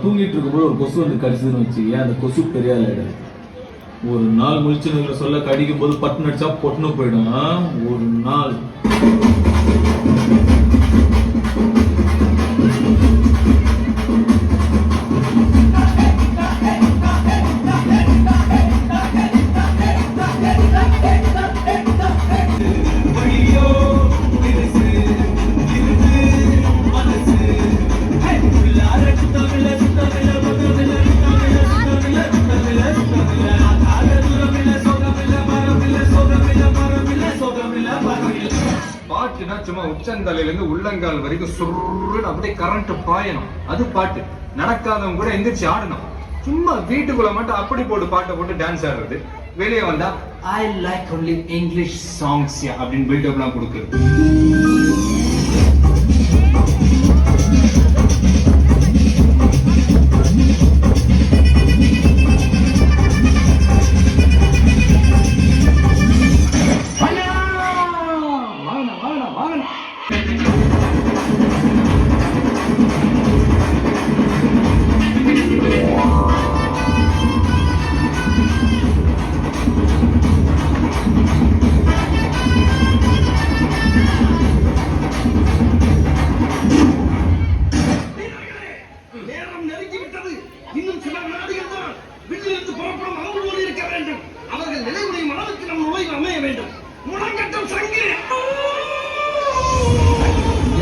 தூங்கிட்டு இருக்கும்போது ஒரு கொசு வந்து கடிச்சதுன்னு வச்சு ஏன் அந்த கொசு பெரிய ஆளாயிடாது. ஒரு நாள் முழிச்சுன்னு சொல்ல கடிக்கும் போது பட்டு அடிச்சா பொட்டுன்னு போயிடும். ஒரு நாள் பாட்டுனா சும்மா உச்சந்தலையில இருந்து உள்ளங்கால் வரைக்கும் சுருன்னு அப்படியே கரண்ட் பாயணும். அது பாட்டு. நடக்காதவங்க கூட எந்திரிச்சு ஆடணும். சும்மா வீட்டுக்குள்ள மட்டும் அப்படி போட்டு பாட்டை போட்டு டான்ஸ் ஆடுறது. வெளியே வந்தா I like only English songs அப்படின்னு பில்டப்லாம் கொடுக்குறது.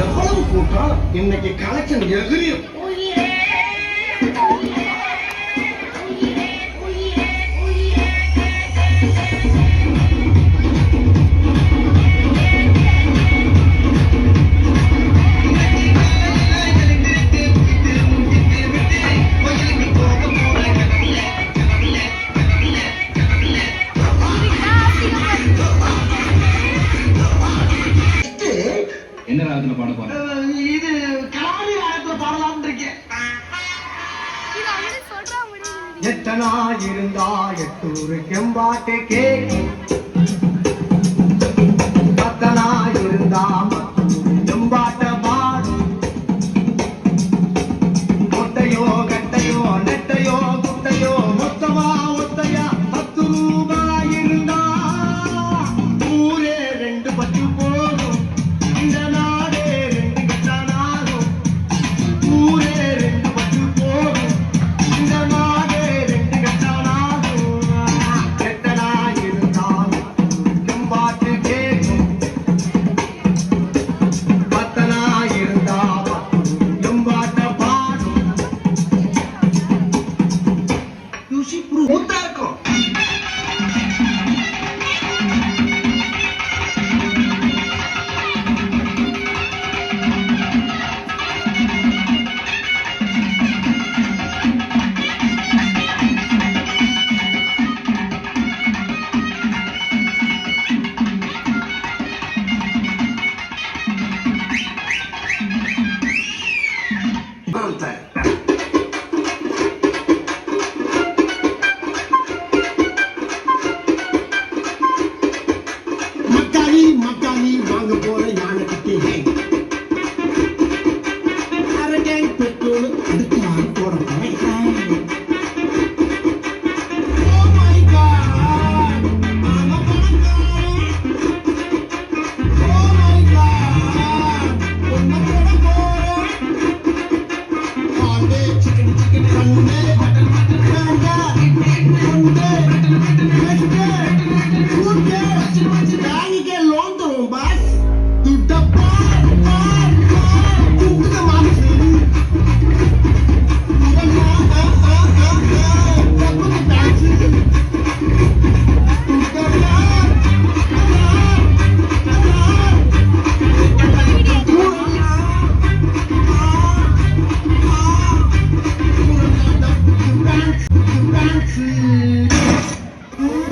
எவ்வளவு கூட்டம் இன்னைக்கு கலெக்ஷன் எதிரியும் என்ன ராகத்துல பாட போறேன்? இது கலாரி ராகத்துல பாடலாம்னு இருக்கேன். எத்தனா இருந்தா எட்டூரு கெம்பாட்டு கேக்கும், பத்தனா இருந்தா மத்தூரு கெம்பாட்ட பாடும். ஒட்டையோ கட்டையோ நெட்டையோ குட்டையோ மொத்தமா ஒத்தையா 10 ரூபாய் இருந்தா ஊரே 2 பத்து போடும். இந்த நாடே 2 கட்டானாகும். ஊரே 2 பத்து போடும். இந்த நாடே 2 கட்டானாகும். எட்டனா இருந்தால் கெம்பாட்டு கேட்கும், பத்தனா இருந்தா கெம்பாட்ட பாடும். யூசி புருத்தா இருக்கும். மக்காளி வாங்க போற யானைக்கு அரகை பெட்ரோல் அடுத்து வாங்க போற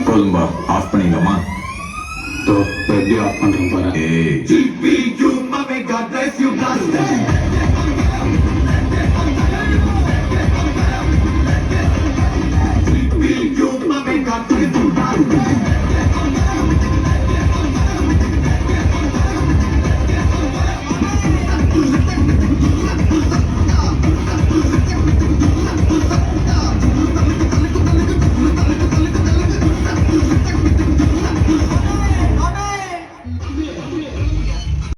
போதும்பா, ஆஃப் பண்ணிடலாமா? எப்படி ஆஃப் பண்றோம் பாரு. You, my God,